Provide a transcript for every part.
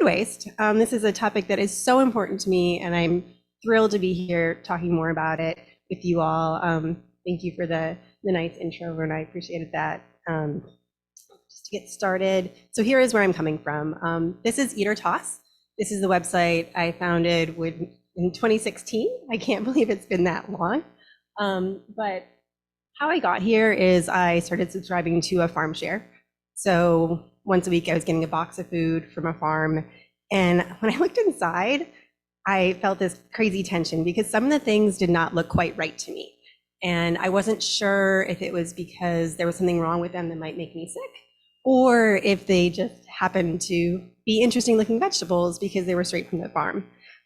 waste. This is a topic that is so important to me, and I'm thrilled to be here talking more about it with you all. Thank you for the nice intro, and I appreciated that. Just to get started, so here is where I'm coming from. This is EatOrToss. This is the website I founded in 2016. I can't believe it's been that long. But how I got here is I started subscribing to a farm share. So once a week I was getting a box of food from a farm. And when I looked inside, I felt this crazy tension because some of the things did not look quite right to me. And I wasn't sure if it was because there was something wrong with them that might make me sick, or if they just happened to be interesting looking vegetables because they were straight from the farm.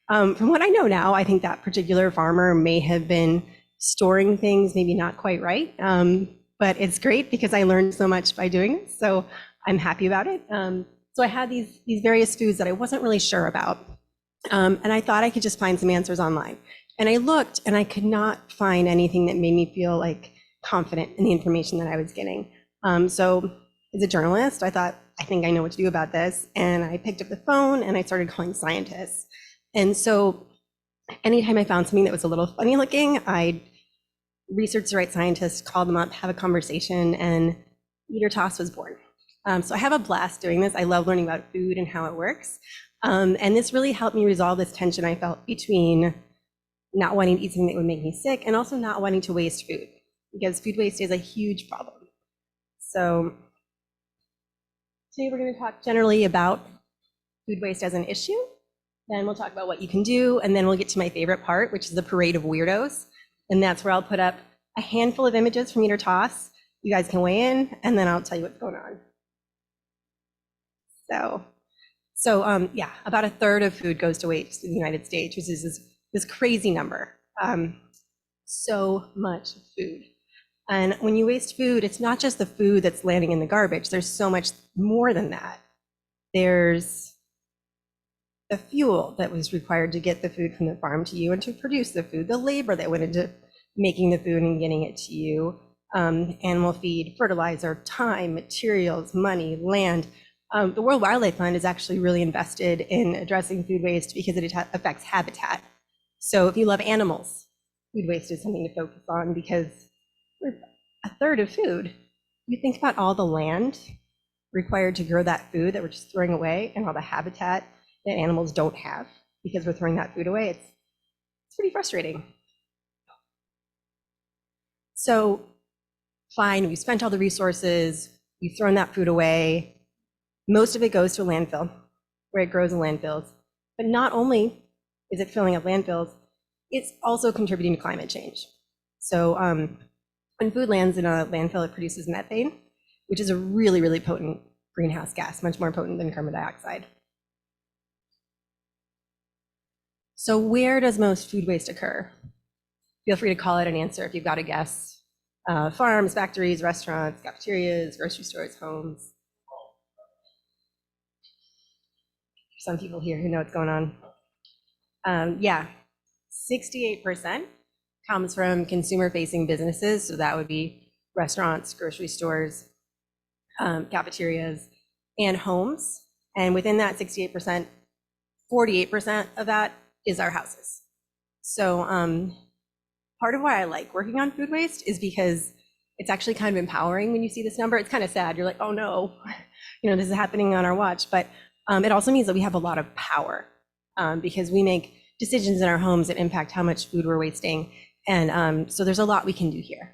From what I know now, I think that particular farmer may have been storing things maybe not quite right. But it's great because I learned so much by doing this, so I'm happy about it. So I had these various foods that I wasn't really sure about, and I thought I could just find some answers online. And I looked, and I could not find anything that made me feel like confident in the information that I was getting. So as a journalist, I thought, I think I know what to do about this, and I picked up the phone and I started calling scientists. And so anytime I found something that was a little funny looking, I'd research the right scientists, call them up, have a conversation, and EatOrToss was born. So I have a blast doing this. I love learning about food and how it works. And this really helped me resolve this tension I felt between not wanting to eat something that would make me sick and also not wanting to waste food, because food waste is a huge problem. So today we're going to talk generally about food waste as an issue. Then we'll talk about what you can do, and then we'll get to my favorite part, which is the parade of weirdos. And that's where I'll put up a handful of images from EatOrToss. You guys can weigh in, and then I'll tell you what's going on. So yeah, about a third of food goes to waste in the United States, which is this crazy number. So much food. And when you waste food, it's not just the food that's landing in the garbage. There's so much more than that. There's the fuel that was required to get the food from the farm to you and to produce the food, the labor that went into making the food and getting it to you, animal feed, fertilizer, time, materials, money, land. The World Wildlife Fund is actually really invested in addressing food waste because it affects habitat. So if you love animals, food waste is something to focus on, because we're a third of food. You think about all the land required to grow that food that we're just throwing away, and all the habitat that animals don't have because we're throwing that food away. It's pretty frustrating. So fine, we spent all the resources, we've thrown that food away. Most of it goes to a landfill, where it grows in landfills. But not only is it filling up landfills, it's also contributing to climate change. So when food lands in a landfill, it produces methane, which is a really, really potent greenhouse gas, much more potent than carbon dioxide. So where does most food waste occur? Feel free to call it an answer if you've got a guess. Farms, factories, restaurants, cafeterias, grocery stores, homes. Some people here who know what's going on. Yeah, 68% comes from consumer-facing businesses. So that would be restaurants, grocery stores, cafeterias, and homes. And within that 68%, 48% of that is our houses. So part of why I like working on food waste is because it's actually kind of empowering when you see this number. It's kind of sad. You're like, oh no, this is happening on our watch. But it also means that we have a lot of power because we make decisions in our homes that impact how much food we're wasting. And so there's a lot we can do here.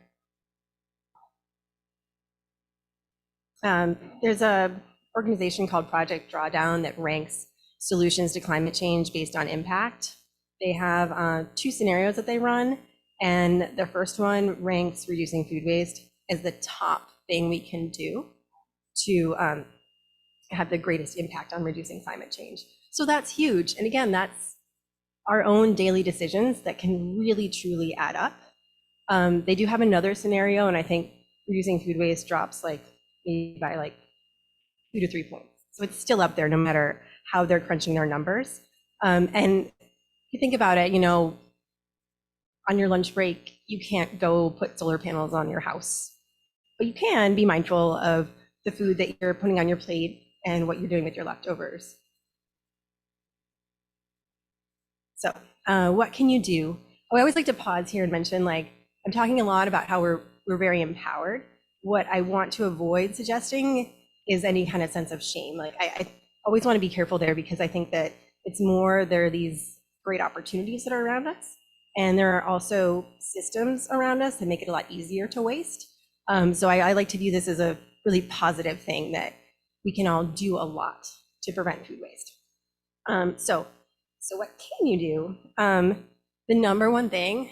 There's an organization called Project Drawdown that ranks solutions to climate change based on impact. They have 2 scenarios that they run, and the first one ranks reducing food waste as the top thing we can do to have the greatest impact on reducing climate change. So that's huge. And again, that's our own daily decisions that can really, truly add up. They do have another scenario, and I think reducing food waste drops maybe by 2 to 3 points. So it's still up there no matter how they're crunching their numbers. And if you think about it, on your lunch break, you can't go put solar panels on your house, but you can be mindful of the food that you're putting on your plate and what you're doing with your leftovers. So what can you do? Oh, I always like to pause here and mention, like, I'm talking a lot about how we're very empowered. What I want to avoid suggesting is any kind of sense of shame. Like I always want to be careful there because I think that it's more there are these great opportunities that are around us, and there are also systems around us that make it a lot easier to waste. So I like to view this as a really positive thing that we can all do a lot to prevent food waste. So what can you do? The number one thing,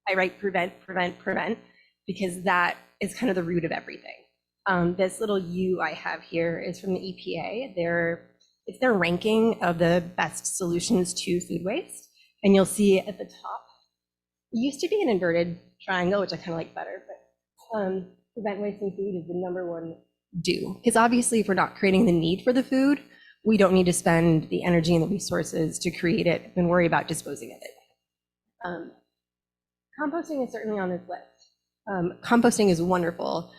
I write prevent, prevent, prevent, because that is kind of the root of everything. This little U I have here is from the EPA. It's their ranking of the best solutions to food waste. And you'll see at the top, it used to be an inverted triangle, which I kind of like better, but prevent wasting food is the number one do. Because obviously, if we're not creating the need for the food, we don't need to spend the energy and the resources to create it and worry about disposing of it. Composting is certainly on this list. Composting is wonderful.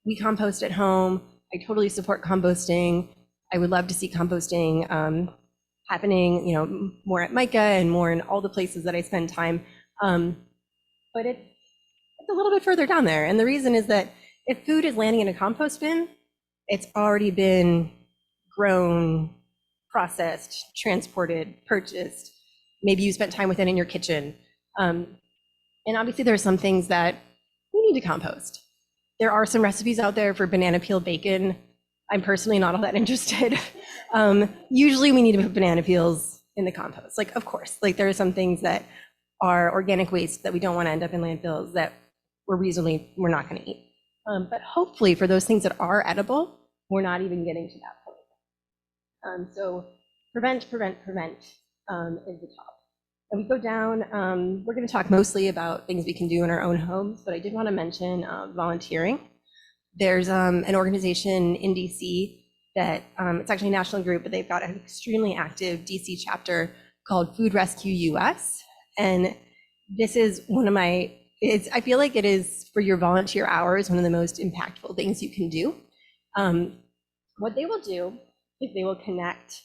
We compost at home. I totally support composting. I would love to see composting happening, more at Micah and more in all the places that I spend time. But it's a little bit further down there. And the reason is that if food is landing in a compost bin, it's already been grown, processed, transported, purchased. Maybe you spent time with it in your kitchen. And obviously there are some things that we need to compost. There are some recipes out there for banana peel bacon. I'm personally not all that interested. Usually we need to put banana peels in the compost. Like, of course, like there are some things that are organic waste that we don't want to end up in landfills that we're not going to eat. But hopefully for those things that are edible, we're not even getting to that point. So prevent, prevent, prevent is the top. And we go down, we're going to talk mostly about things we can do in our own homes, but I did want to mention volunteering. There's an organization in DC that it's actually a national group, but they've got an extremely active DC chapter called Food Rescue US. And this is I feel like it is for your volunteer hours, one of the most impactful things you can do. What they will do is they will connect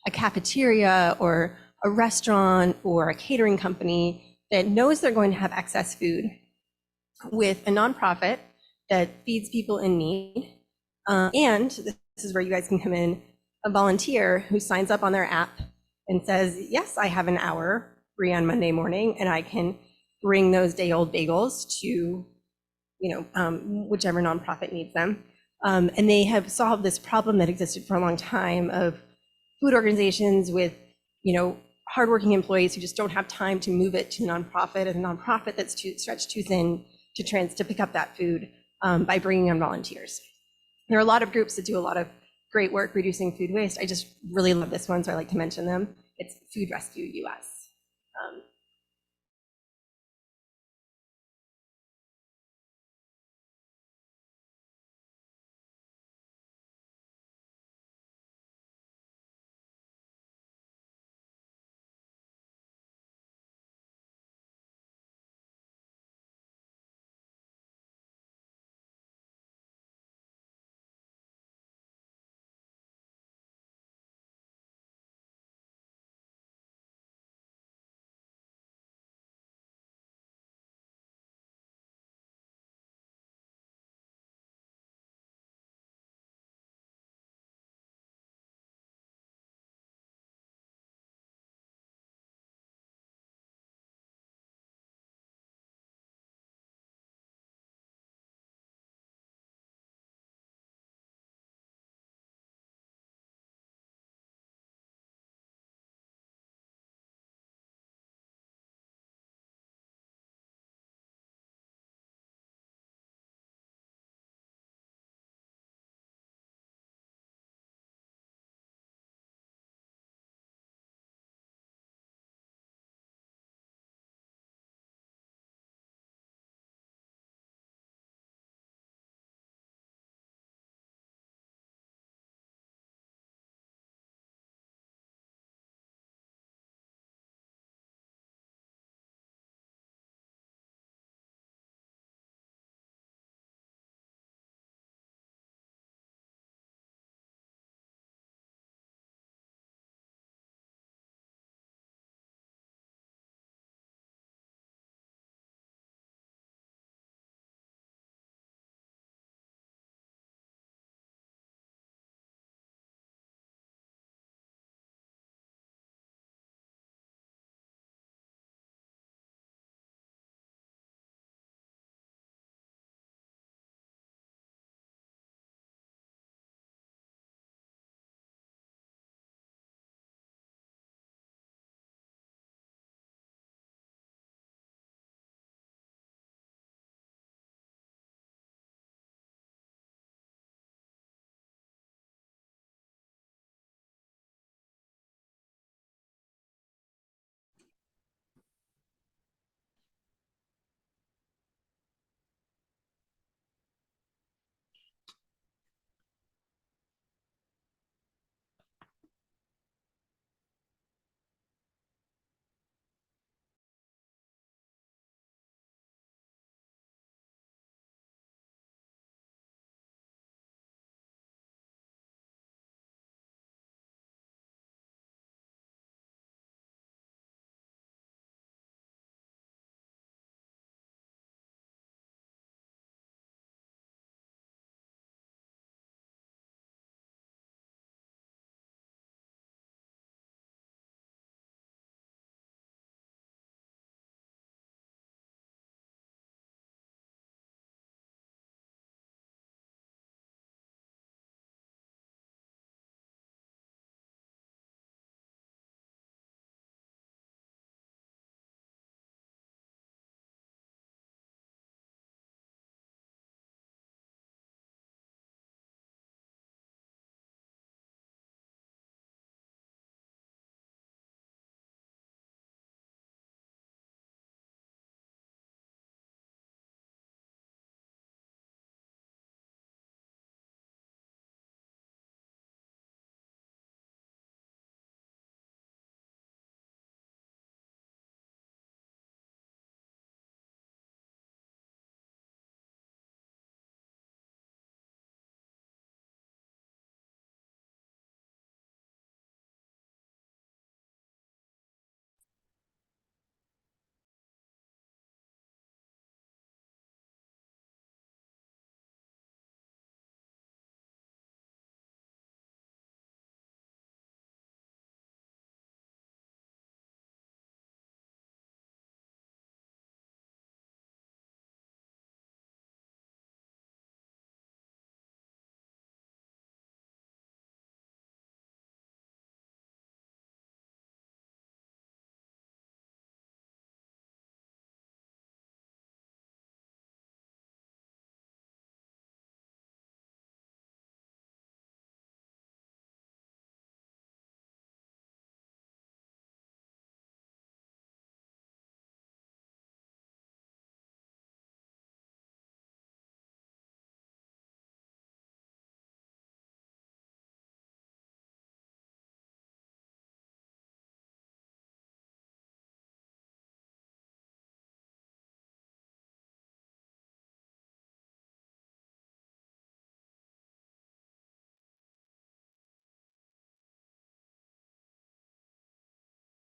a cafeteria or a restaurant or a catering company that knows they're going to have excess food with a nonprofit that feeds people in need. And this is where you guys can come in, a volunteer who signs up on their app and says, yes, I have an hour free on Monday morning and I can bring those day-old bagels to whichever nonprofit needs them. And they have solved this problem that existed for a long time of food organizations with hardworking employees who just don't have time to move it to a nonprofit, and a nonprofit that's stretched too thin to pick up that food by bringing on volunteers. There are a lot of groups that do a lot of great work reducing food waste. I just really love this one, so I like to mention them. It's Food Rescue US.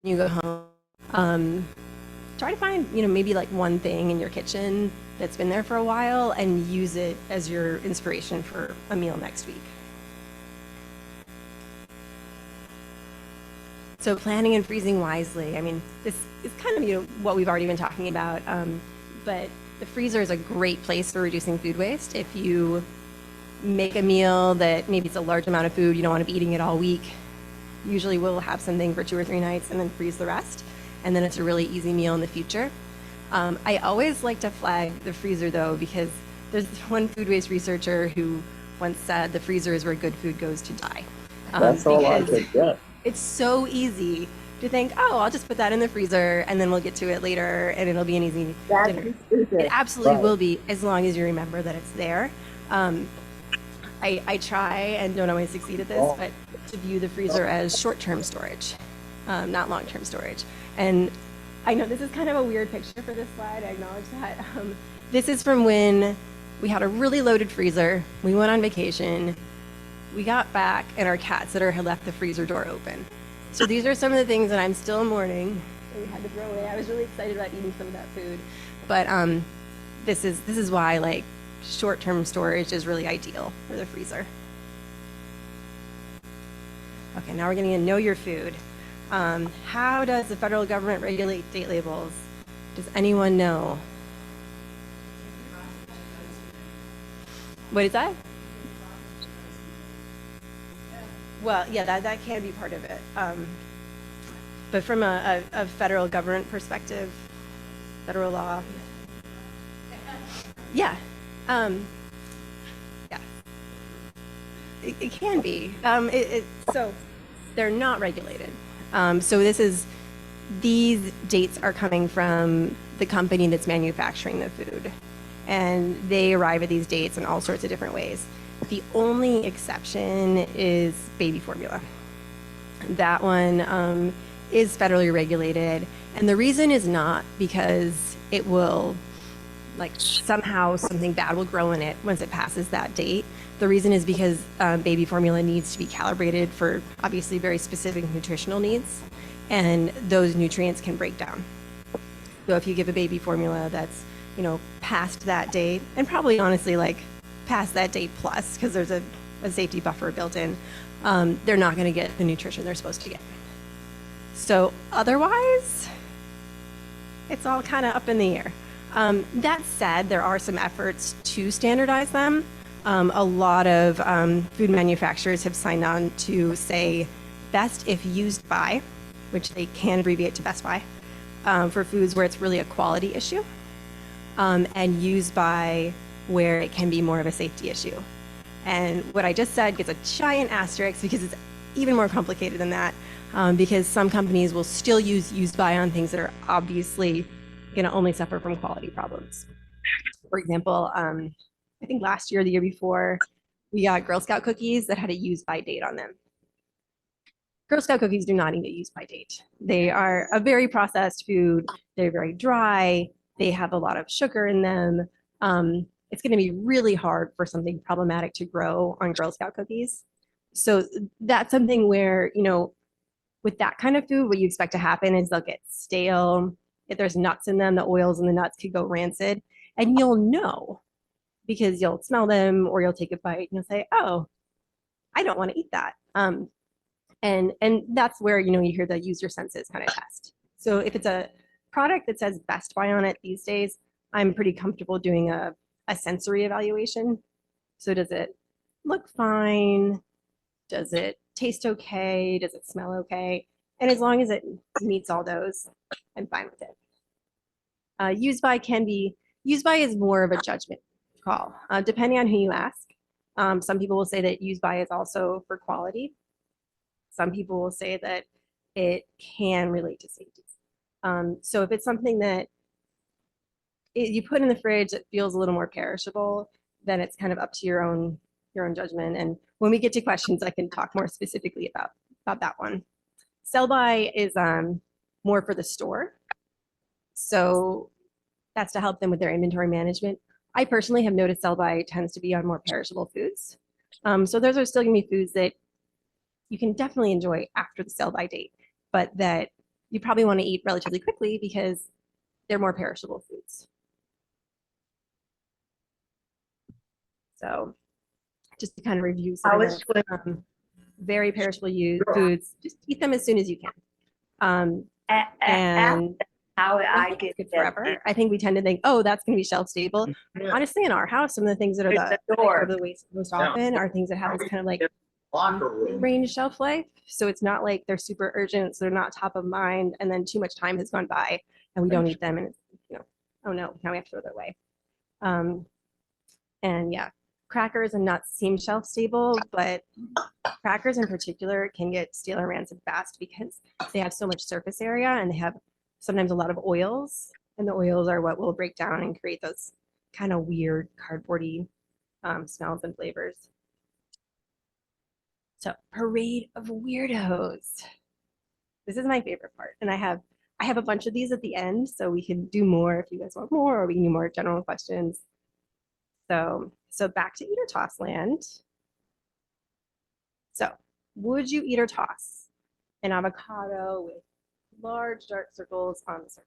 you go home, try to find, maybe like one thing in your kitchen that's been there for a while and use it as your inspiration for a meal next week. So planning and freezing wisely. I mean, this is kind of what we've already been talking about, but the freezer is a great place for reducing food waste. If you make a meal that maybe it's a large amount of food, you don't want to be eating it all week, usually we'll have something for 2 or 3 nights and then freeze the rest, and then it's a really easy meal in the future. I always like to flag the freezer though, because there's one food waste researcher who once said the freezer is where good food goes to die. That's all I could get. It's so easy to think, oh, I'll just put that in the freezer and then we'll get to it later and it'll be an easy dinner. It absolutely will be, as long as you remember that it's there. I try and don't always succeed at this, but to view the freezer as short-term storage, not long-term storage. And I know this is kind of a weird picture for this slide, I acknowledge that. This is from when we had a really loaded freezer, we went on vacation, we got back and our cat sitter had left the freezer door open. So these are some of the things that I'm still mourning that we had to throw away. I was really excited about eating some of that food, but this is why like short-term storage is really ideal for the freezer. Okay, now we're getting to know your food. How does the federal government regulate date labels? Does anyone know? What is that? Well, yeah, that can be part of it. But from a federal government perspective, federal law, yeah, yeah, it can be. So they're not regulated. So these dates are coming from the company that's manufacturing the food, and they arrive at these dates in all sorts of different ways. The only exception is baby formula. That one is federally regulated, and the reason is not because it will, like, somehow something bad will grow in it once it passes that date. The reason is because baby formula needs to be calibrated for obviously very specific nutritional needs, and those nutrients can break down. So if you give a baby formula that's, past that date, and probably honestly like past that date plus, because there's a safety buffer built in, they're not going to get the nutrition they're supposed to get. So otherwise, it's all kind of up in the air. That said, there are some efforts to standardize them. A lot of food manufacturers have signed on to say best if used by, which they can abbreviate to best by, for foods where it's really a quality issue, and used by where it can be more of a safety issue. And what I just said gets a giant asterisk because it's even more complicated than that, because some companies will still use used by on things that are obviously going to only suffer from quality problems. For example, I think last year or the year before, we got Girl Scout cookies that had a use by date on them. Girl Scout cookies do not need a use by date. They are a very processed food. They're very dry. They have a lot of sugar in them. It's going to be really hard for something problematic to grow on Girl Scout cookies. So that's something where, with that kind of food, what you expect to happen is they'll get stale. If there's nuts in them, the oils in the nuts could go rancid. And you'll know because you'll smell them or you'll take a bite and you'll say, oh, I don't want to eat that. And that's where, you hear the use your senses kind of test. So if it's a product that says Best Buy on it these days, I'm pretty comfortable doing a sensory evaluation. So does it look fine? Does it taste okay? Does it smell okay? And as long as it meets all those, I'm fine with it. Used by is more of a judgment call, depending on who you ask. Some people will say that used by is also for quality. Some people will say that it can relate to safety. So if it's something that you put in the fridge that feels a little more perishable, then it's kind of up to your own judgment. And when we get to questions, I can talk more specifically about that one. Sell by is more for the store. So that's to help them with their inventory management. I personally have noticed sell by tends to be on more perishable foods. So those are still gonna be foods that you can definitely enjoy after the sell by date, but that you probably want to eat relatively quickly because they're more perishable foods. So just to kind of review some of the very perishable foods, just eat them as soon as you can. And how I get good forever. I think we tend to think, oh, that's going to be shelf stable. Honestly, in our house, some of the things that are the waste most often are things that have this kind of like range shelf life. So it's not like they're super urgent, so they're not top of mind, and then too much time has gone by and we don't eat them, and it's, oh no, now we have to throw that away. And yeah, crackers and nuts seem shelf stable, but crackers in particular can get stale or rancid fast because they have so much surface area and they have sometimes a lot of oils, and the oils are what will break down and create those kind of weird cardboardy smells and flavors. So, parade of weirdos. This is my favorite part, and I have a bunch of these at the end, so we can do more if you guys want more, or we can do more general questions. So back to eat or toss land. So, would you eat or toss an avocado with large dark circles on the surface?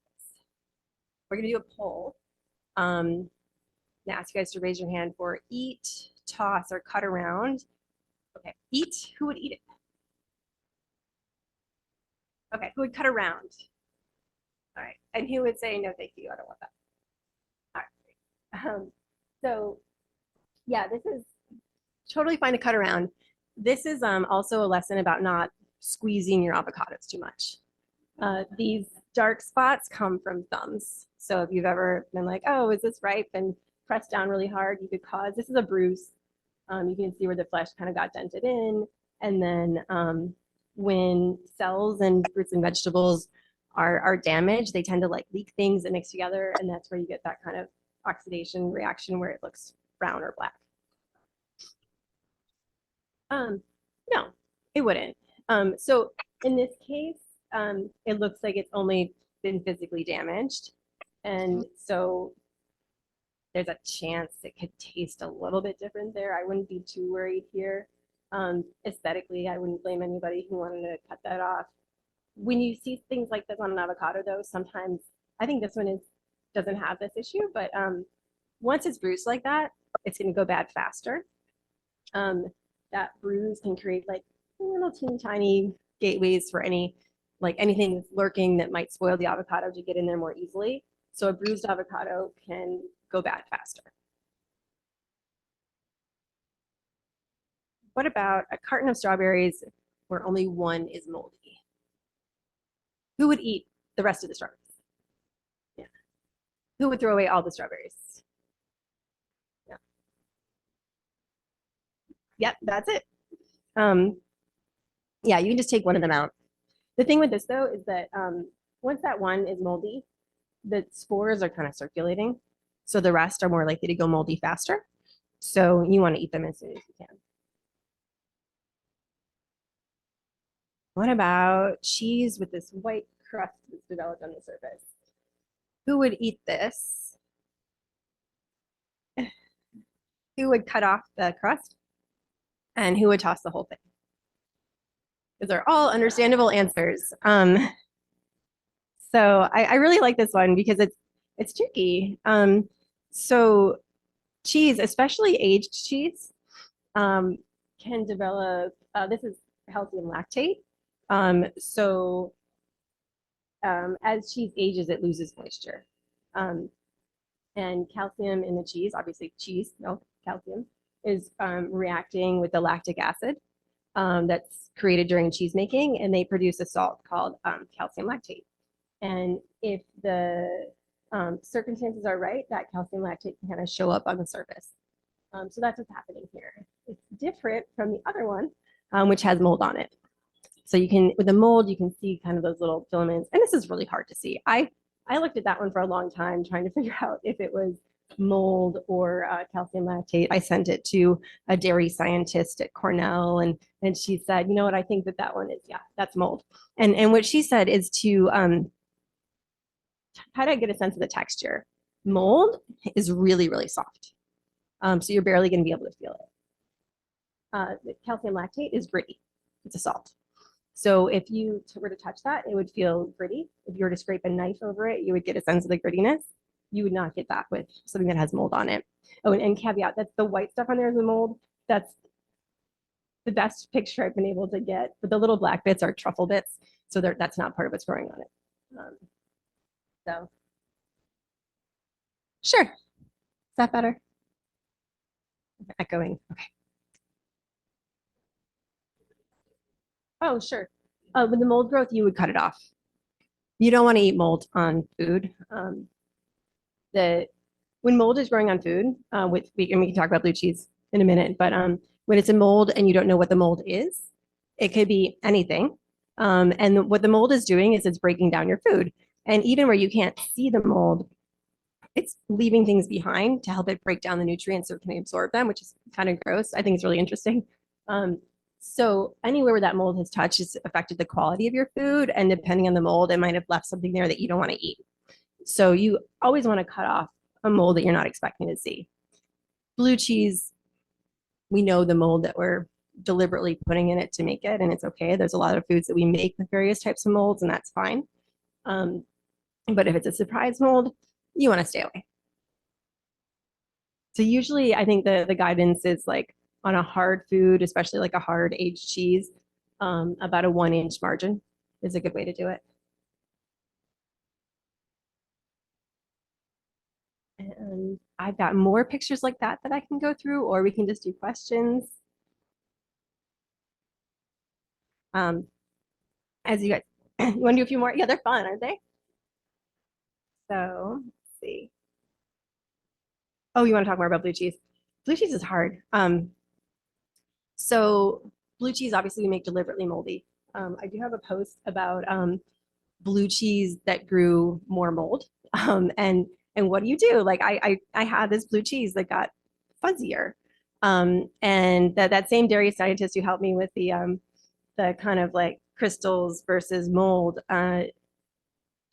We're gonna do a poll. I'm gonna ask you guys to raise your hand for eat, toss, or cut around. Okay, eat. Who would eat it? Okay, who would cut around? All right, and who would say no, thank you, I don't want that. All right. So yeah, this is totally fine to cut around. This is also a lesson about not squeezing your avocados too much. These dark spots come from thumbs. So if you've ever been like, oh, is this ripe, and press down really hard, you could cause, this is a bruise. You can see where the flesh kind of got dented in. And then when cells and fruits and vegetables are damaged, they tend to like leak things and mix together. And that's where you get that kind of oxidation reaction where it looks brown or black. No, it wouldn't. So in this case, it looks like it's only been physically damaged. And so there's a chance it could taste a little bit different there. I wouldn't be too worried here. Aesthetically, I wouldn't blame anybody who wanted to cut that off. When you see things like this on an avocado, though, sometimes I think this one doesn't have this issue, but once it's bruised like that, it's going to go bad faster. That bruise can create like little teeny tiny gateways for anything lurking that might spoil the avocado to get in there more easily. So a bruised avocado can go bad faster. What about a carton of strawberries where only one is moldy? Who would eat the rest of the strawberries? Yeah. Who would throw away all the strawberries? Yeah. Yep, that's it. Yeah, you can just take one of them out. The thing with this though is that once that one is moldy, the spores are kind of circulating. So the rest are more likely to go moldy faster. So you want to eat them as soon as you can. What about cheese with this white crust that's developed on the surface? Who would eat this? Who would cut off the crust? And who would toss the whole thing? Those are all understandable answers. So I really like this one because it's tricky. So cheese, especially aged cheese, can develop, this is calcium lactate. As cheese ages, it loses moisture. And calcium in the cheese, obviously cheese, milk, calcium, is reacting with the lactic acid that's created during cheese making, and they produce a salt called calcium lactate. And if the circumstances are right, that calcium lactate can kind of show up on the surface. So that's what's happening here. It's different from the other one, which has mold on it. So you can, with the mold, you can see kind of those little filaments. And this is really hard to see. I looked at that one for a long time trying to figure out if it was mold or calcium lactate. I sent it to a dairy scientist at Cornell, and she said, you know what, I think that one is, yeah, that's mold. And what she said is to try to get a sense of the texture. Mold is really, really soft. So you're barely going to be able to feel it. The calcium lactate is gritty. It's a salt. So if you were to touch that, it would feel gritty. If you were to scrape a knife over it, you would get a sense of the grittiness. You would not get that with something that has mold on it. Oh, and caveat, that's the white stuff on there is the mold. That's the best picture I've been able to get. But the little black bits are truffle bits. So that's not part of what's growing on it. So, sure. Is that better? Echoing. Okay. Oh, sure. With the mold growth, you would cut it off. You don't want to eat mold on food. When mold is growing on food, and we can talk about blue cheese in a minute, but when it's a mold and you don't know what the mold is, it could be anything. And what the mold is doing is it's breaking down your food. And even where you can't see the mold, it's leaving things behind to help it break down the nutrients so it can absorb them, which is kind of gross. I think it's really interesting. So anywhere where that mold has touched has affected the quality of your food. And depending on the mold, it might have left something there that you don't want to eat. So you always want to cut off a mold that you're not expecting to see. Blue cheese, we know the mold that we're deliberately putting in it to make it, and it's okay. There's a lot of foods that we make with various types of molds, and that's fine. But if it's a surprise mold, you want to stay away. So usually I think the guidance is like on a hard food, especially like a hard aged cheese, about a 1-inch margin is a good way to do it. And I've got more pictures like that I can go through, or we can just do questions. As you guys, you want to do a few more? Yeah, they're fun, aren't they? So let's see. Oh, you want to talk more about blue cheese? Blue cheese is hard. So blue cheese, obviously, we make deliberately moldy. I do have a post about blue cheese that grew more mold. And what do you do? Like I had this blue cheese that got fuzzier. And that same dairy scientist who helped me with the kind of like crystals versus mold,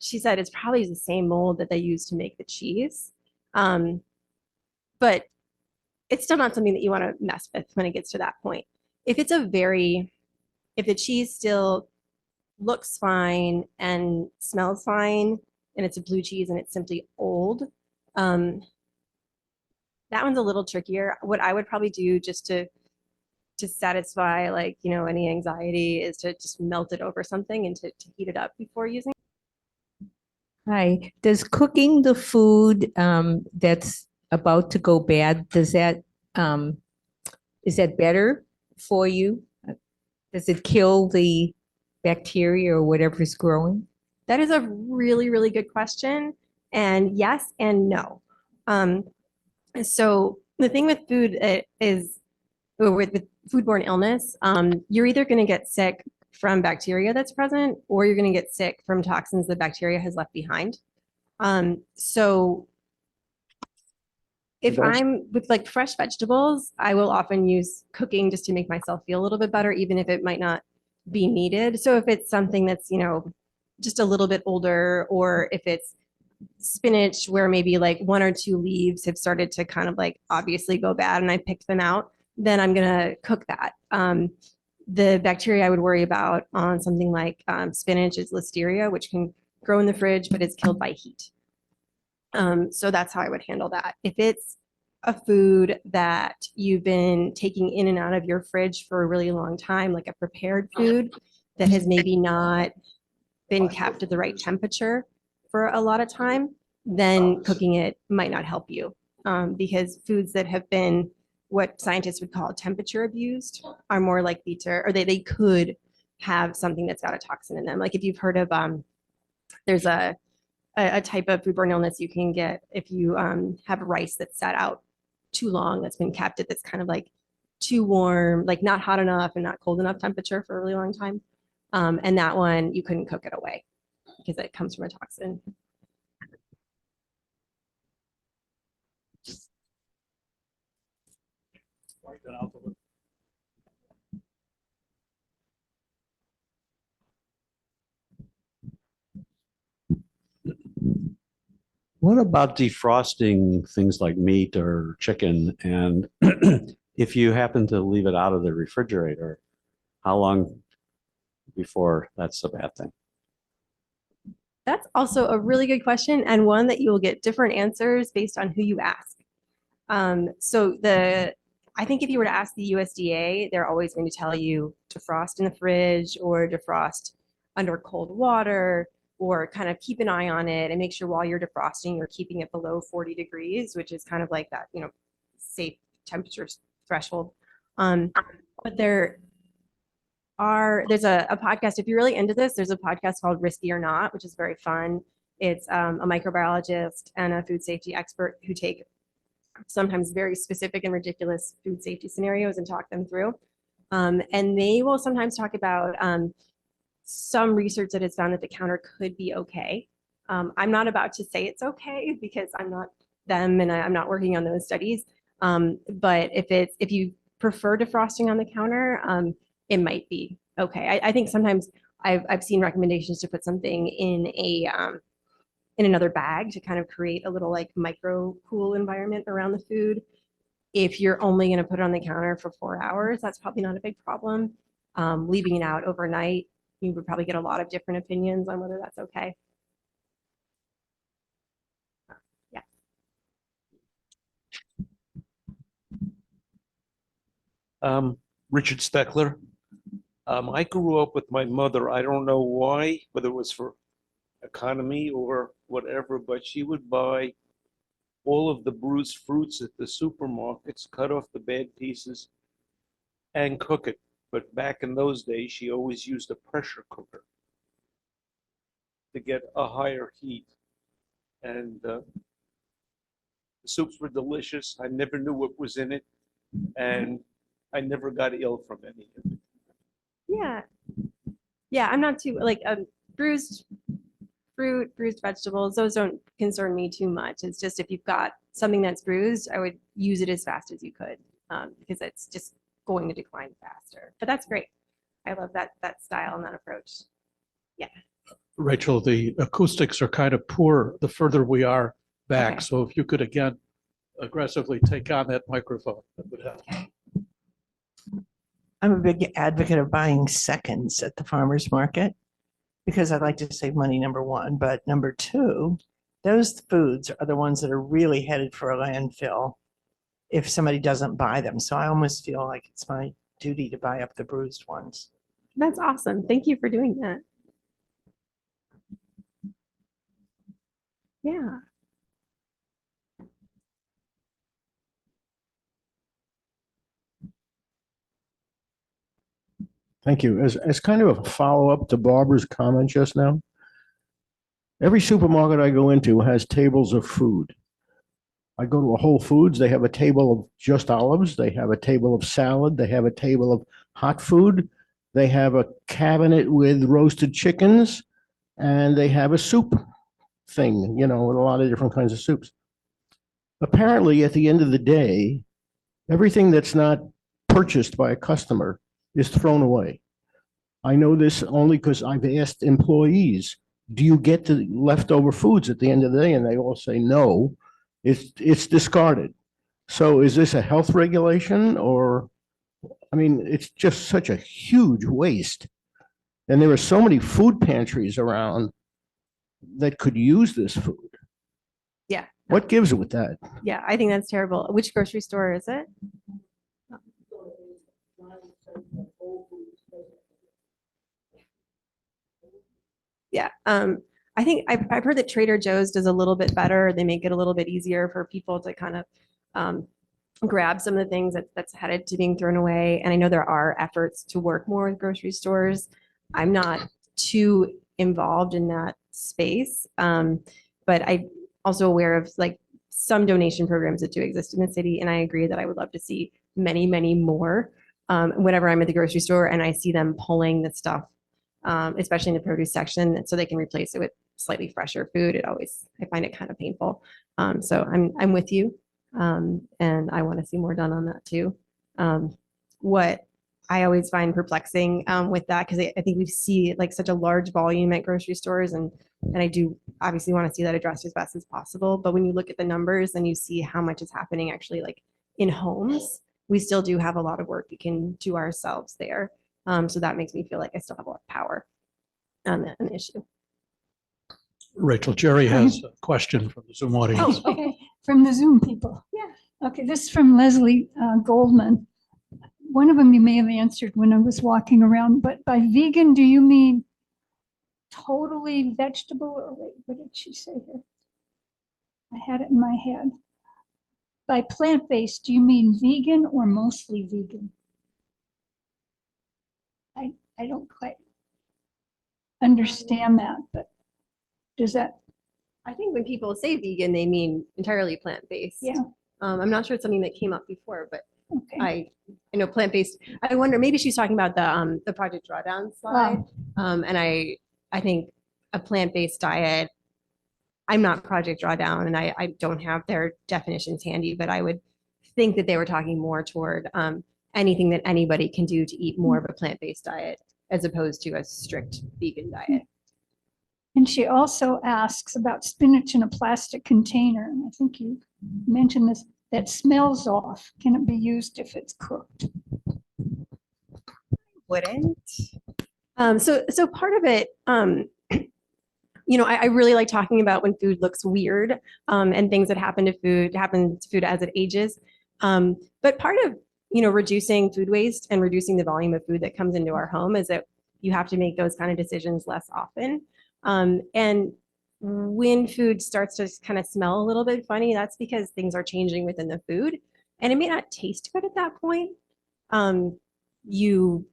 she said it's probably the same mold that they use to make the cheese. But it's still not something that you want to mess with when it gets to that point. If the cheese still looks fine and smells fine, and it's a blue cheese and it's simply old, that one's a little trickier. What I would probably do just to satisfy like any anxiety is to just melt it over something and to heat it up before using. Hi, does cooking the food that's about to go bad, is that better for you? Does it kill the bacteria or whatever's growing? That is a really, really good question. And yes and no. So the thing with food is with foodborne illness, you're either going to get sick from bacteria that's present, or you're going to get sick from toxins the bacteria has left behind. So if I'm with like fresh vegetables, I will often use cooking just to make myself feel a little bit better, even if it might not be needed. So if it's something that's, just a little bit older, or if it's spinach where maybe like 1 or 2 leaves have started to kind of like obviously go bad and I picked them out, then I'm going to cook that. The bacteria I would worry about on something like spinach is listeria, which can grow in the fridge, but it's killed by heat. So that's how I would handle that. If it's a food that you've been taking in and out of your fridge for a really long time, like a prepared food that has maybe not been kept at the right temperature for a lot of time, then cooking it might not help you, because foods that have been what scientists would call temperature abused are more likely to, or they could have something that's got a toxin in them. Like if you've heard of, there's a type of foodborne illness you can get if you have rice that's sat out too long, that's been kept at this kind of like too warm, like not hot enough and not cold enough temperature for a really long time. And that one, you couldn't cook it away because it comes from a toxin. What about defrosting things like meat or chicken? And if you happen to leave it out of the refrigerator, how long before that's a bad thing. That's also a really good question, and one that you will get different answers based on who you ask. I think if you were to ask the USDA, they're always going to tell you defrost in the fridge or defrost under cold water, or kind of keep an eye on it and make sure while you're defrosting, you're keeping it below 40 degrees, which is kind of like that, safe temperature threshold. But there's a podcast, if you're really into this, there's a podcast called Risky or Not, which is very fun. It's a microbiologist and a food safety expert who take sometimes very specific and ridiculous food safety scenarios and talk them through. And they will sometimes talk about some research that has found that the counter could be okay. I'm not about to say it's okay because I'm not them and I'm not working on those studies. But if you prefer defrosting on the counter, it might be okay. I think sometimes I've seen recommendations to put something in another bag to kind of create a little like micro cool environment around the food. If you're only going to put it on the counter for 4 hours, that's probably not a big problem. Leaving it out overnight, you would probably get a lot of different opinions on whether that's okay. Yeah. Richard Steckler. I grew up with my mother. I don't know why, whether it was for economy or whatever, but she would buy all of the bruised fruits at the supermarkets, cut off the bad pieces, and cook it. But back in those days, she always used a pressure cooker to get a higher heat. And the soups were delicious. I never knew what was in it, and I never got ill from any of it. Yeah, I'm not too like bruised fruit, bruised vegetables. Those don't concern me too much. It's just if you've got something that's bruised, I would use it as fast as you could because it's just going to decline faster. But that's great. I love that style and that approach. Yeah. Rachel, the acoustics are kind of poor the further we are back. Okay. So if you could again aggressively take on that microphone, that would help. I'm a big advocate of buying seconds at the farmer's market because I'd like to save money, number one. But number two, those foods are the ones that are really headed for a landfill if somebody doesn't buy them. So I almost feel like it's my duty to buy up the bruised ones. That's awesome. Thank you for doing that. Yeah. Thank you. As kind of a follow-up to Barbara's comment just now, every supermarket I go into has tables of food. I go to a Whole Foods, they have a table of just olives, they have a table of salad, they have a table of hot food, they have a cabinet with roasted chickens, and they have a soup thing, with a lot of different kinds of soups. Apparently, at the end of the day, everything that's not purchased by a customer is thrown away. I know this only because I've asked employees, do you get the leftover foods at the end of the day? And they all say no, it's discarded. So is this a health regulation or, it's just such a huge waste. And there are so many food pantries around that could use this food. Yeah. What gives with that? Yeah, I think that's terrible. Which grocery store is it? Yeah. I think I've heard that Trader Joe's does a little bit better. They make it a little bit easier for people to kind of grab some of the things that's headed to being thrown away. And I know there are efforts to work more with grocery stores. I'm not too involved in that space, but I'm also aware of like some donation programs that do exist in the city. And I agree that I would love to see many, many more whenever I'm at the grocery store and I see them pulling the stuff, especially in the produce section, so they can replace it with slightly fresher food. I find it kind of painful. So I'm with you. And I want to see more done on that too. What I always find perplexing with that, because I think we see like such a large volume at grocery stores, and I do obviously want to see that addressed as best as possible. But when you look at the numbers and you see how much is happening actually like in homes, we still do have a lot of work we can do ourselves there. So that makes me feel like I still have a lot of power on an issue. Rachel, Jerry has a question from the Zoom audience. Oh, Okay, from the Zoom people. Yeah. Okay, this is from Leslie Goldman. One of them you may have answered when I was walking around, but by vegan, do you mean totally vegetable? Or wait, what did she say here? I had it in my head. By plant-based, do you mean vegan or mostly vegan? I don't quite understand that, but does that, I think when people say vegan, they mean entirely plant-based. yeah, I'm not sure it's something that came up before, but okay. I know plant-based. I wonder, maybe she's talking about the Project Drawdown slide. And I think a plant-based diet, I'm not Project Drawdown and I don't have their definitions handy, but I would think that they were talking more toward anything that anybody can do to eat more of a plant-based diet as opposed to a strict vegan diet. And she also asks about spinach in a plastic container. And I think you mentioned this, that smells off. Can it be used if it's cooked? Wouldn't. So part of it, I really like talking about when food looks weird and things that happen to food as it ages. But part of, reducing food waste and reducing the volume of food that comes into our home is that you have to make those kind of decisions less often. And when food starts to kind of smell a little bit funny, that's because things are changing within the food and it may not taste good at that point. You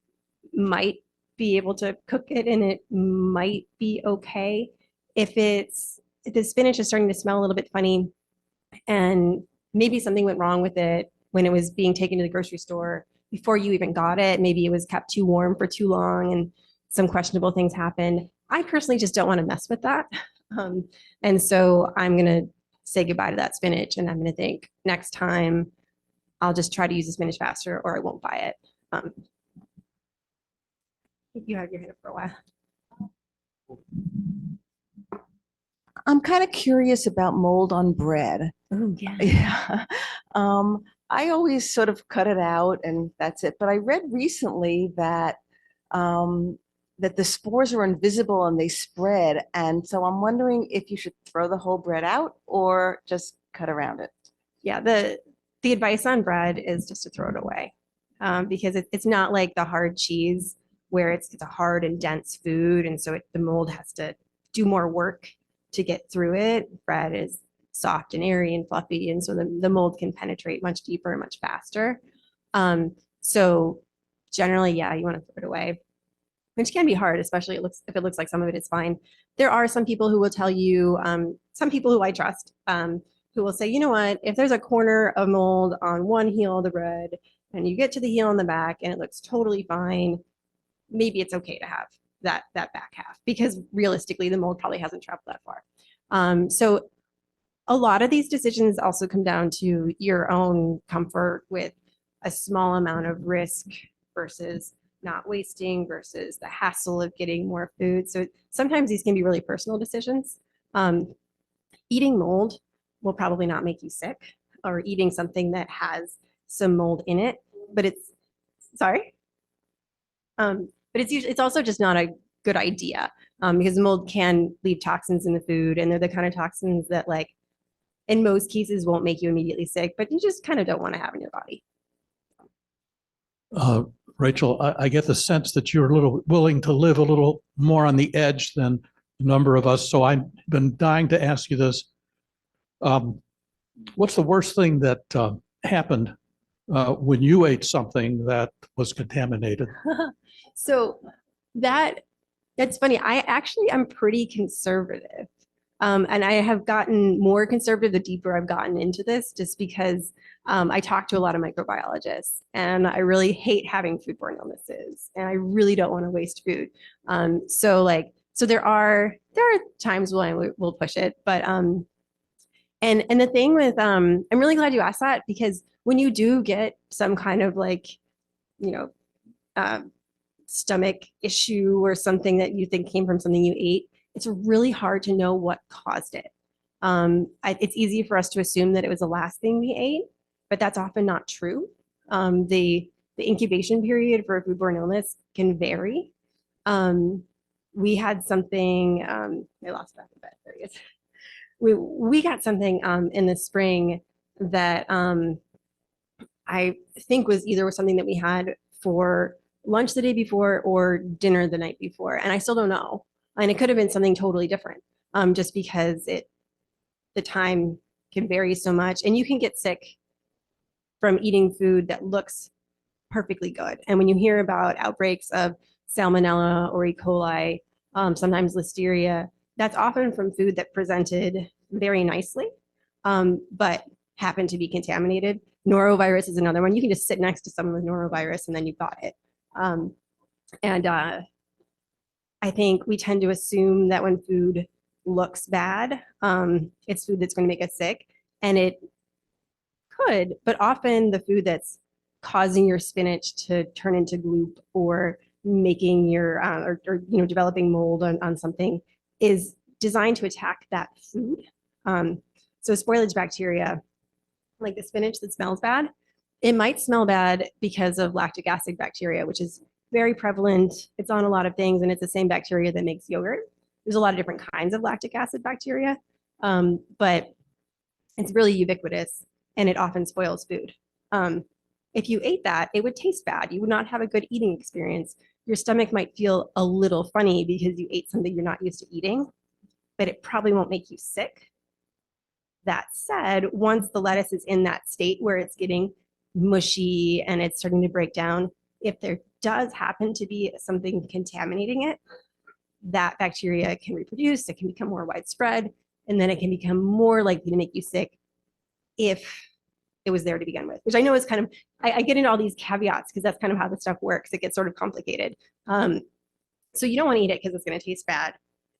might be able to cook it and it might be okay. If the spinach is starting to smell a little bit funny and maybe something went wrong with it when it was being taken to the grocery store before you even got it, maybe it was kept too warm for too long and some questionable things happened. I personally just don't want to mess with that. And so I'm going to say goodbye to that spinach and I'm going to think next time I'll just try to use the spinach faster or I won't buy it. You had your hand up for a while. I'm kind of curious about mold on bread. Oh, yeah. Yeah. I always sort of cut it out and that's it. But I read recently that that the spores are invisible and they spread. And so I'm wondering if you should throw the whole bread out or just cut around it. Yeah, the advice on bread is just to throw it away because it's not like the hard cheese where it's a hard and dense food. And so the mold has to do more work to get through it. Bread is soft and airy and fluffy. And so the mold can penetrate much deeper and much faster. So generally, yeah, you want to throw it away, which can be hard, especially if it looks like some of it is fine. There are some people who will tell you, some people who I trust, who will say, you know what, if there's a corner of mold on one heel of the bread and you get to the heel in the back and it looks totally fine, maybe it's okay to have that back half because realistically the mold probably hasn't traveled that far. So a lot of these decisions also come down to your own comfort with a small amount of risk versus not wasting versus the hassle of getting more food. So sometimes these can be really personal decisions. Eating mold will probably not make you sick or eating something that has some mold in it, but it's also just not a good idea because the mold can leave toxins in the food and they're the kind of toxins that like in most cases won't make you immediately sick, but you just kind of don't want to have in your body. Rachel, I get the sense that you're a little willing to live a little more on the edge than a number of us. So I've been dying to ask you this. What's the worst thing that happened when you ate something that was contaminated? So that's funny. I actually am pretty conservative. And I have gotten more conservative the deeper I've gotten into this, just because I talk to a lot of microbiologists and I really hate having foodborne illnesses and I really don't want to waste food. So there are times when I will push it, but and the thing with I'm really glad you asked that because when you do get some kind of stomach issue or something that you think came from something you ate, it's really hard to know what caused it. It's easy for us to assume that it was the last thing we ate, but that's often not true. The the incubation period for a foodborne illness can vary. We had something, I lost track of that. There he is. We got something in the spring that I think was either something that we had for lunch the day before or dinner the night before. And I still don't know. And it could have been something totally different, just because the time can vary so much. And you can get sick from eating food that looks perfectly good. And when you hear about outbreaks of salmonella or E. coli, sometimes listeria, that's often from food that presented very nicely, but happened to be contaminated. Norovirus is another one. You can just sit next to someone with norovirus and then you've got it. I think we tend to assume that when food looks bad, it's food that's going to make us sick. And it could, but often the food that's causing your spinach to turn into gloop or making your, or developing mold on something is designed to attack that food. So spoilage bacteria, like the spinach that smells bad, it might smell bad because of lactic acid bacteria, which is very prevalent. It's on a lot of things, and it's the same bacteria that makes yogurt. There's a lot of different kinds of lactic acid bacteria, but it's really ubiquitous, and it often spoils food. If you ate that, it would taste bad. You would not have a good eating experience. Your stomach might feel a little funny because you ate something you're not used to eating, but it probably won't make you sick. That said, once the lettuce is in that state where it's getting mushy and it's starting to break down, if there does happen to be something contaminating it, that bacteria can reproduce, it can become more widespread, and then it can become more likely to make you sick if it was there to begin with, which I know is kind of, I get into all these caveats because that's kind of how this stuff works. It gets sort of complicated. So you don't want to eat it because it's going to taste bad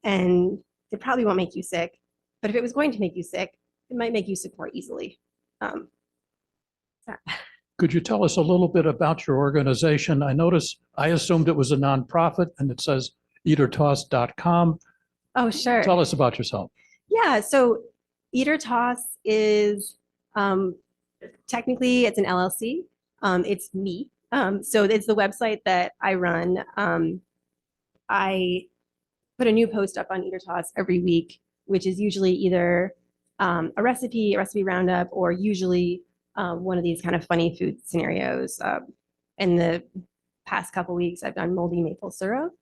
and it probably won't make you sick. But if it was going to make you sick, it might make you sick more easily. Could you tell us a little bit about your organization? I assumed it was a nonprofit and it says EatOrToss.com. Oh, sure. Tell us about yourself. Yeah, so EatOrToss is technically it's an LLC. It's me. So it's the website that I run. I put a new post up on EatOrToss every week, which is usually either a recipe roundup, or usually one of these kind of funny food scenarios. In the past couple weeks, I've done moldy maple syrup.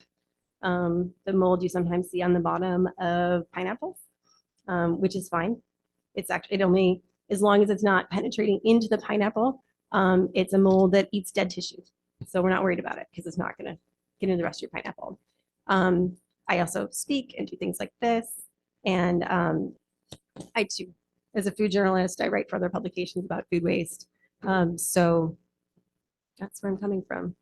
The mold you sometimes see on the bottom of pineapples, which is fine. It's actually, it only, as long as it's not penetrating into the pineapple, it's a mold that eats dead tissue. So we're not worried about it because it's not going to get into the rest of your pineapple. I also speak and do things like this. And I too, as a food journalist, I write for other publications about food waste. So that's where I'm coming from.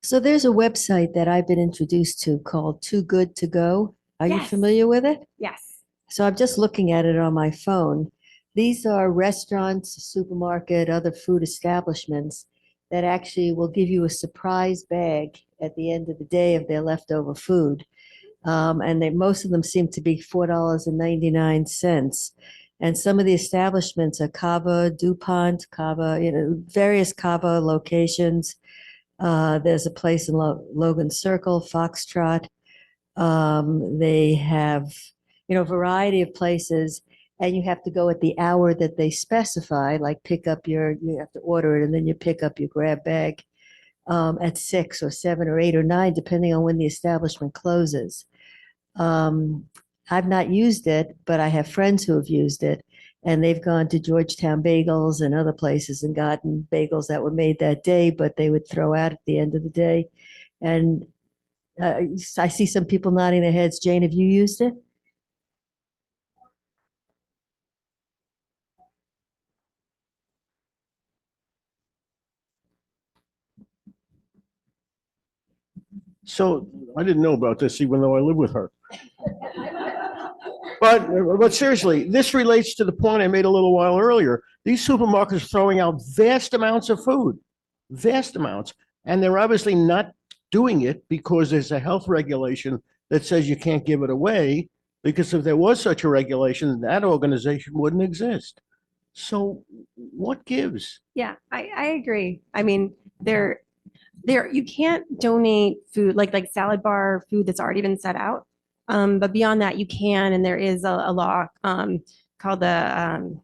So there's a website that I've been introduced to called Too Good to Go. Are you Yes. familiar with it? Yes. So I'm just looking at it on my phone. These are restaurants, supermarket, other food establishments that actually will give you a surprise bag at the end of the day of their leftover food. And most of them seem to be $4.99. And some of the establishments are Cava, DuPont, Cava, various Cava locations. There's a place in Logan Circle, Foxtrot. They have, a variety of places, and you have to go at the hour that they specify, like you have to order it, and then you pick up your grab bag at 6 or 7 or 8 or 9, depending on when the establishment closes. I've not used it, but I have friends who have used it, and they've gone to Georgetown Bagels and other places and gotten bagels that were made that day, but they would throw out at the end of the day. And I see some people nodding their heads. Jane, have you used it? So I didn't know about this, even though I live with her. But seriously, this relates to the point I made a little while earlier. These supermarkets are throwing out vast amounts of food, vast amounts, and they're obviously not doing it because there's a health regulation that says you can't give it away. Because if there was such a regulation, that organization wouldn't exist. So what gives? Yeah, I agree. I mean, you can't donate food like salad bar food that's already been set out. But beyond that, you can, and there is a law called the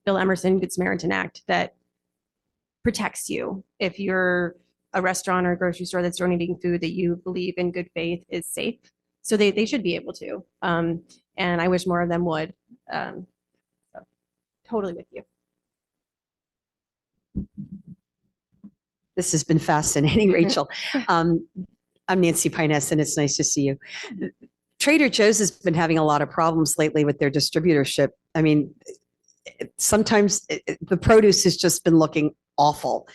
Bill Emerson Good Samaritan Act that protects you if you're a restaurant or a grocery store that's donating food that you believe in good faith is safe. So they should be able to. And I wish more of them would. So totally with you. This has been fascinating, Rachel. I'm Nancy Piness, and it's nice to see you. Trader Joe's has been having a lot of problems lately with their distributorship. I mean, sometimes the produce has just been looking awful.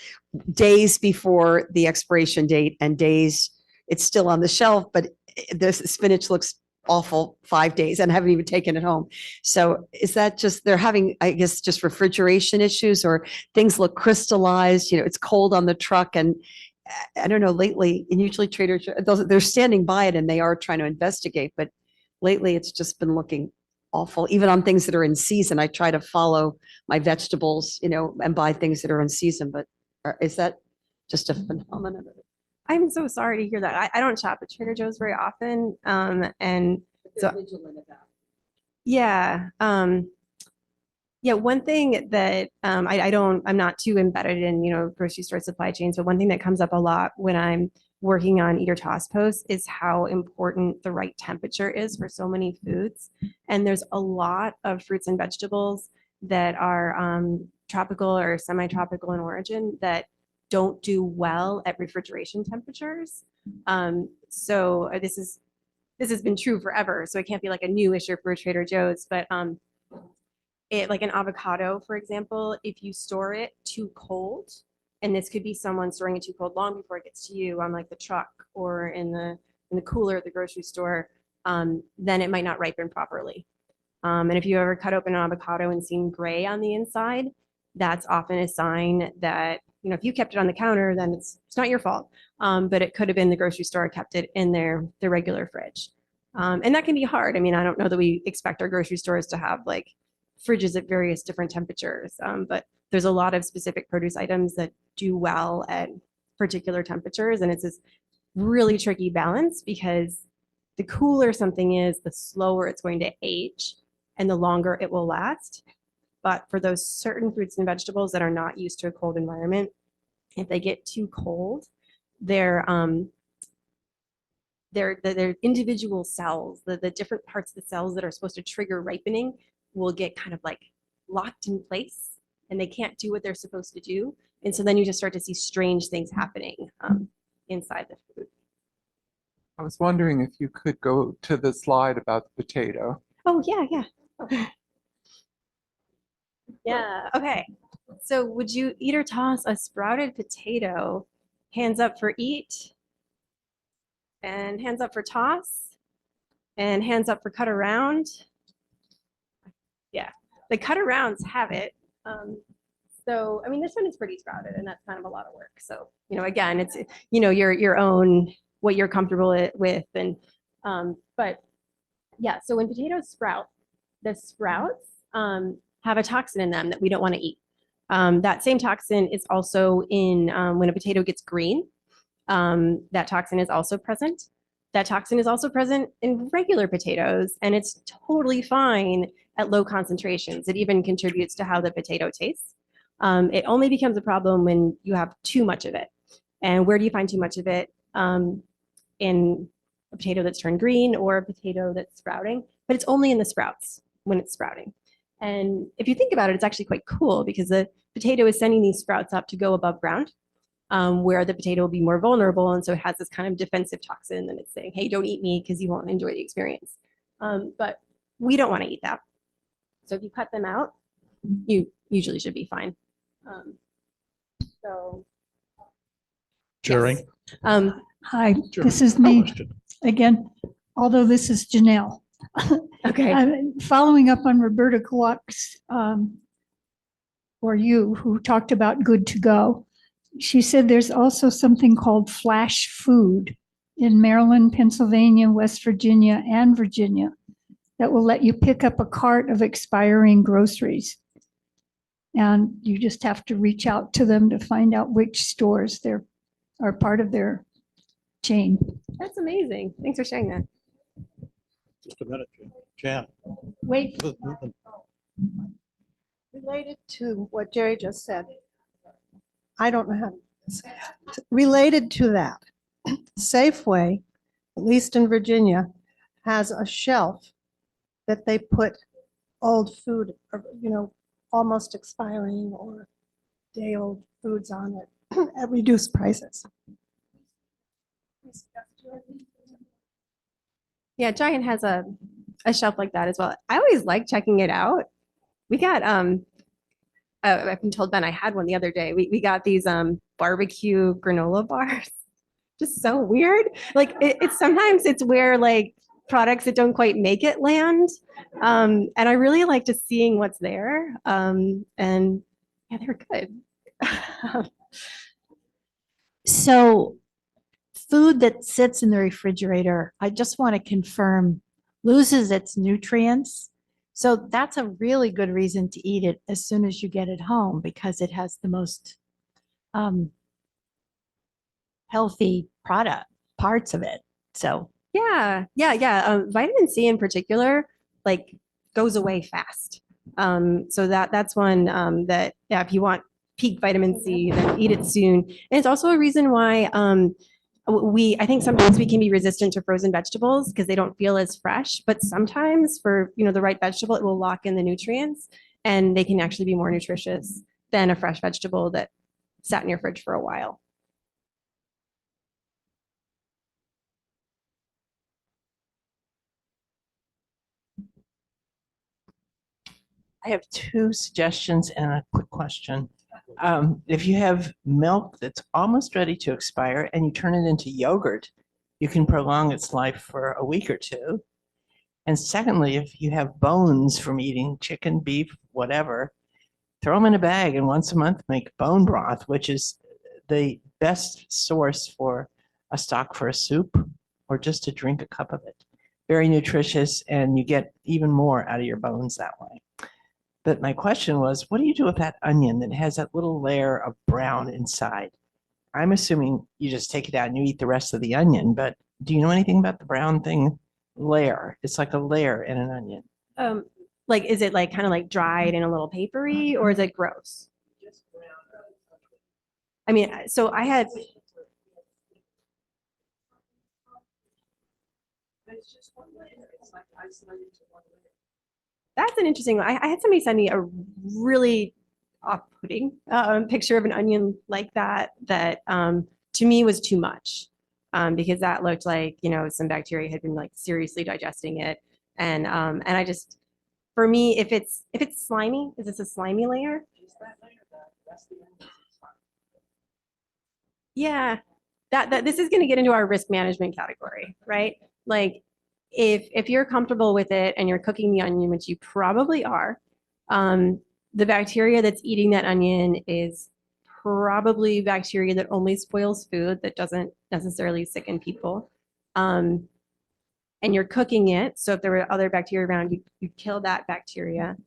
Days before the expiration date and days it's still on the shelf, but the spinach looks awful 5 days and haven't even taken it home. So is that just, they're having, I guess, just refrigeration issues, or things look crystallized, it's cold on the truck, and I don't know, lately, and usually Trader Joe, they're standing by it and they are trying to investigate, but lately it's just been looking awful. Even on things that are in season, I try to follow my vegetables, and buy things that are in season, but is that just a phenomenon? I'm so sorry to hear that. I don't shop at Trader Joe's very often. And so, yeah. Yeah, one thing that I'm not too embedded in, grocery store supply chains, but one thing that comes up a lot when I'm working on EatOrToss posts is how important the right temperature is for so many foods. And there's a lot of fruits and vegetables that are tropical or semi-tropical in origin that don't do well at refrigeration temperatures. So this has been true forever. So it can't be like a new issue for Trader Joe's, but like an avocado, for example, if you store it too cold, and this could be someone storing it too cold long before it gets to you on like the truck or in the cooler at the grocery store, then it might not ripen properly. And if you ever cut open an avocado and seen gray on the inside, that's often a sign that, if you kept it on the counter, then it's not your fault. But it could have been the grocery store kept it in their regular fridge. And that can be hard. I mean, I don't know that we expect our grocery stores to have like fridges at various different temperatures, but there's a lot of specific produce items that do well at particular temperatures. And it's this really tricky balance, because the cooler something is, the slower it's going to age and the longer it will last. But for those certain fruits and vegetables that are not used to a cold environment, if they get too cold, their individual cells, the different parts of the cells that are supposed to trigger ripening, will get kind of like locked in place, and they can't do what they're supposed to do. And so then you just start to see strange things happening inside the food. I was wondering if you could go to the slide about the potato. Oh, yeah. Yeah, okay. So would you eat or toss a sprouted potato? Hands up for eat, and hands up for toss, and hands up for cut around. Yeah, the cut arounds have it. So, I mean, this one is pretty sprouted, and that's kind of a lot of work. So, again, it's, your own, what you're comfortable with. And, but yeah, so when potatoes sprout, the sprouts have a toxin in them that we don't want to eat. That same toxin is also in, when a potato gets green, that toxin is also present. That toxin is also present in regular potatoes, and it's totally fine at low concentrations. It even contributes to how the potato tastes. It only becomes a problem when you have too much of it. And where do you find too much of it? In a potato that's turned green or a potato that's sprouting, but it's only in the sprouts when it's sprouting. And if you think about it, it's actually quite cool, because the potato is sending these sprouts up to go above ground, where the potato will be more vulnerable. And so it has this kind of defensive toxin, and it's saying, hey, don't eat me because you won't enjoy the experience. But we don't want to eat that. So if you cut them out, you usually should be fine. So, Jerry? yes. Hi, Sure. this is me Question. again, although this is Janelle. Okay. Following up on Roberta Gluck's, or you, who talked about good to go. She said there's also something called flash food in Maryland, Pennsylvania, West Virginia, and Virginia. that will let you pick up a cart of expiring groceries. And you just have to reach out to them to find out which stores are part of their chain. That's amazing. Thanks for sharing that. Just a minute, Jan. Wait, Related to what Jerry just said, I don't know how to say it. Related to that, Safeway, at least in Virginia, has a shelf that they put old food, or, almost expiring or day-old foods on it at reduced prices. Yeah, Giant has a shelf like that as well. I always like checking it out. We got I've been told Ben I had one the other day. We got these barbecue granola bars. Just so weird. Like it's sometimes it's where like products that don't quite make it land. And I really like just seeing what's there. And yeah, they're good. So food that sits in the refrigerator, I just want to confirm, loses its nutrients. So that's a really good reason to eat it as soon as you get it home because it has the most healthy parts of it. So Yeah. Vitamin C in particular, like goes away fast. So that's one that yeah, if you want peak vitamin C, then eat it soon. And it's also a reason why I think sometimes we can be resistant to frozen vegetables because they don't feel as fresh, but sometimes for the right vegetable, it will lock in the nutrients and they can actually be more nutritious than a fresh vegetable that sat in your fridge for a while. I have two suggestions and a quick question. If you have milk that's almost ready to expire and you turn it into yogurt, you can prolong its life for a week or two. And secondly, if you have bones from eating chicken, beef, whatever, throw them in a bag and once a month make bone broth, which is the best source for a stock for a soup or just to drink a cup of it. Very nutritious and you get even more out of your bones that way. But my question was, what do you do with that onion that has that little layer of brown inside? I'm assuming you just take it out and you eat the rest of the onion, but do you know anything about the brown thing layer? It's like a layer in an onion. Like, is it like kind of like dried in a little papery or is it gross? I mean, so I had. That's an interesting one. I had somebody send me a really off-putting picture of an onion like that to me was too much because that looked like some bacteria had been like seriously digesting it, and I just, for me, if it's slimy, is this a slimy layer? Yeah, that this is going to get into our risk management category, right? Like if you're comfortable with it and you're cooking the onion, which you probably are, the bacteria that's eating that onion is probably bacteria that only spoils food, that doesn't necessarily sicken people. And you're cooking it, so if there were other bacteria around, you kill that bacteria.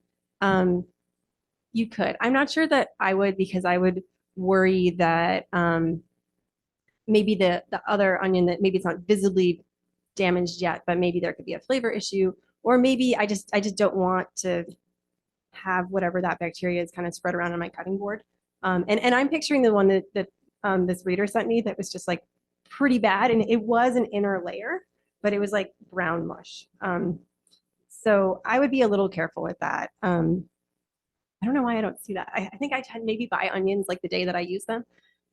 You could. I'm not sure that I would, because I would worry that maybe the other onion, that maybe it's not visibly damaged yet, but maybe there could be a flavor issue, or maybe I just don't want to have whatever that bacteria is kind of spread around on my cutting board. And I'm picturing the one that this reader sent me that was just like pretty bad, and it was an inner layer, but it was like brown mush. So I would be a little careful with that. I don't know why I don't see that. I think I tend maybe buy onions like the day that I use them.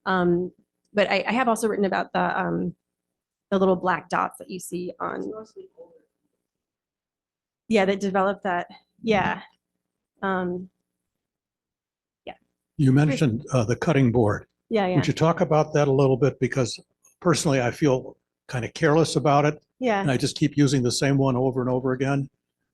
But I have also written about the little black dots that you see on. Yeah, that develop that. Yeah. You mentioned the cutting board. Yeah. Would you talk about that a little bit? Because personally, I feel kind of careless about it. Yeah. And I just keep using the same one over and over again.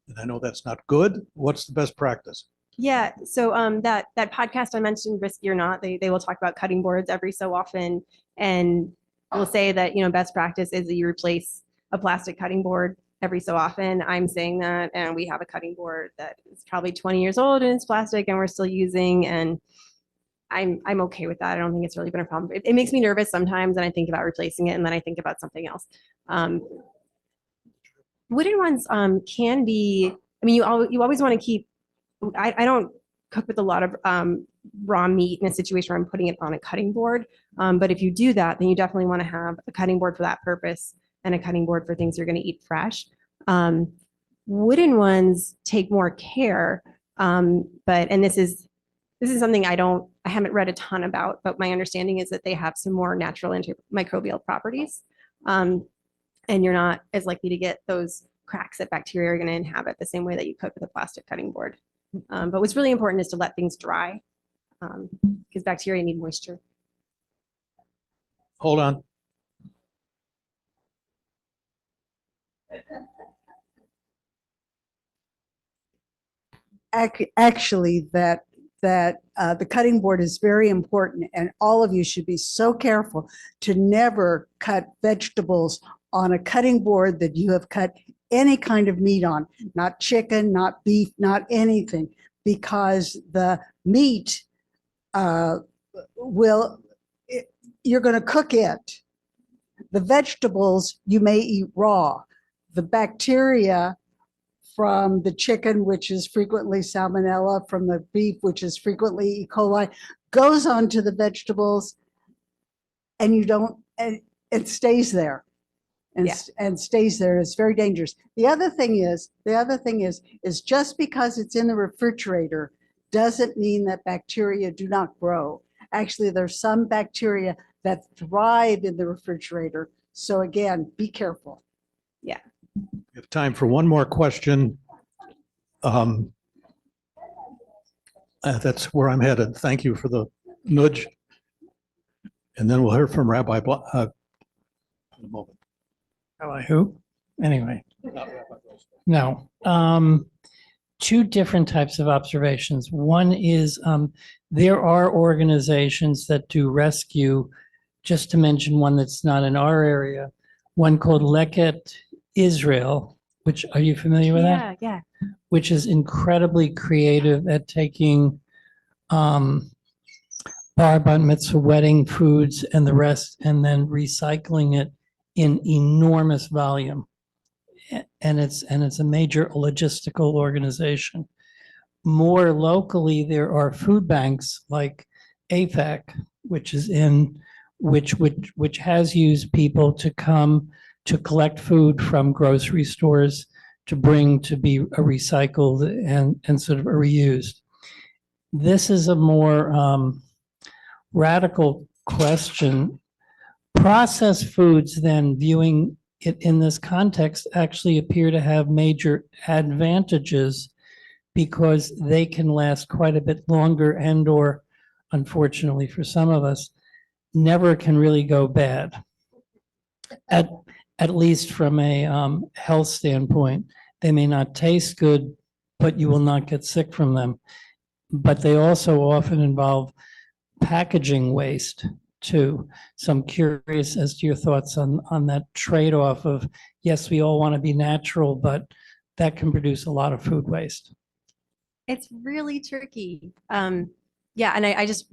And I know that's not good. What's the best practice? Yeah. So that podcast I mentioned, Risky or Not, they will talk about cutting boards every so often, and will say that best practice is that you replace a plastic cutting board every so often I'm saying that, and we have a cutting board that is probably 20 years old and it's plastic and we're still using, and I'm okay with that. I don't think it's really been a problem. It makes me nervous sometimes, and I think about replacing it, and then I think about something else. Wooden ones can be. I mean, you always want to keep. I don't cook with a lot of raw meat in a situation where I'm putting it on a cutting board. But if you do that, then you definitely want to have a cutting board for that purpose and a cutting board for things you're going to eat fresh. Wooden ones take more care, and this is something I haven't read a ton about, but my understanding is that they have some more natural antimicrobial properties. And you're not as likely to get those cracks that bacteria are going to inhabit the same way that you cook with a plastic cutting board. But what's really important is to let things dry, because bacteria need moisture. Hold on. Actually, that the cutting board is very important, and all of you should be so careful to never cut vegetables on a cutting board that you have cut any kind of meat on, not chicken, not beef, not anything, because the meat you're going to cook it. The vegetables you may eat raw. The bacteria from the chicken, which is frequently salmonella, from the beef, which is frequently E. coli, goes onto the vegetables, and it stays there. And stays there. It's very dangerous. The other thing is just because it's in the refrigerator doesn't mean that bacteria do not grow. Actually, there's some bacteria that thrive in the refrigerator. So again, be careful. Yeah. We have time for one more question. That's where I'm headed. Thank you for the nudge. And then we'll hear from Rabbi in a moment. Rabbi who? Anyway. No. Two different types of observations. One is there are organizations that do rescue, just to mention one that's not in our area, one called Leket Israel, which, are you familiar with that? Yeah. Which is incredibly creative at taking bar mitzvah wedding foods and the rest, and then recycling it in enormous volume. And it's a major logistical organization. More locally, there are food banks like AFAC, which has used people to come to collect food from grocery stores to bring to be recycled and sort of reused. This is a more radical question. Processed foods, then, viewing it in this context, actually appear to have major advantages because they can last quite a bit longer and, or unfortunately for some of us, never can really go bad. At least from a health standpoint. They may not taste good, but you will not get sick from them. But they also often involve packaging waste too. So I'm curious as to your thoughts on that trade-off of, yes, we all want to be natural, but that can produce a lot of food waste. It's really tricky. Yeah, and I just,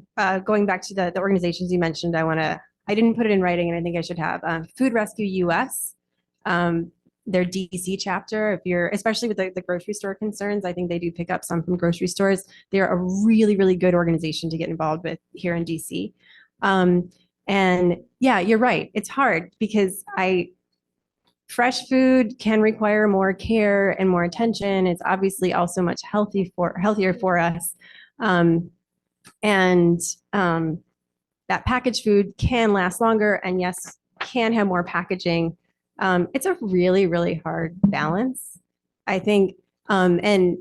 going back to the organizations you mentioned, I didn't put it in writing, and I think I should have. Food Rescue US, their DC chapter, especially with the grocery store concerns, I think they do pick up some from grocery stores. They're a really, really good organization to get involved with here in DC. And yeah, you're right. It's hard because fresh food can require more care and more attention. It's obviously also much healthier for us. That packaged food can last longer and yes, can have more packaging. It's a really, really hard balance, I think. And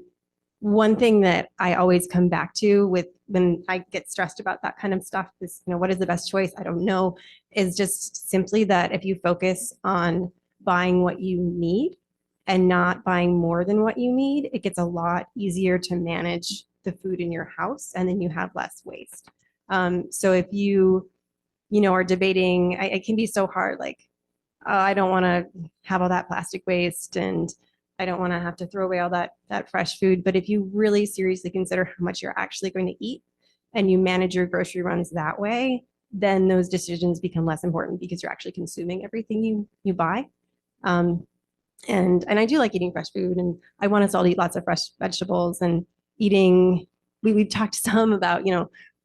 one thing that I always come back to when I get stressed about that kind of stuff is, what is the best choice? I don't know, is just simply that if you focus on buying what you need and not buying more than what you need, it gets a lot easier to manage the food in your house, and then you have less waste. So if you are debating, it can be so hard, like, I don't want to have all that plastic waste and I don't want to have to throw away all that fresh food. But if you really seriously consider how much you're actually going to eat and you manage your grocery runs that way, then those decisions become less important because you're actually consuming everything you buy. And I do like eating fresh food, and I want us all to eat lots of fresh vegetables and eating. We've talked some about,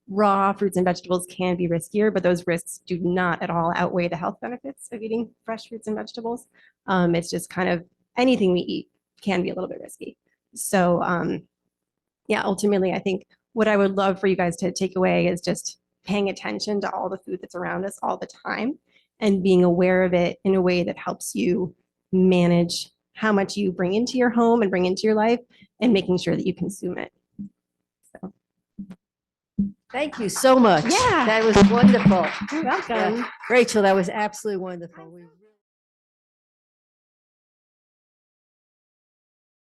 raw fruits and vegetables can be riskier, but those risks do not at all outweigh the health benefits of eating fresh fruits and vegetables. It's just kind of anything we eat can be a little bit risky. So yeah, ultimately, I think what I would love for you guys to take away is just paying attention to all the food that's around us all the time and being aware of it in a way that helps you manage how much you bring into your home and bring into your life and making sure that you consume it. So. Thank you so much. Yeah. That was wonderful. You're welcome. Rachel, that was absolutely wonderful.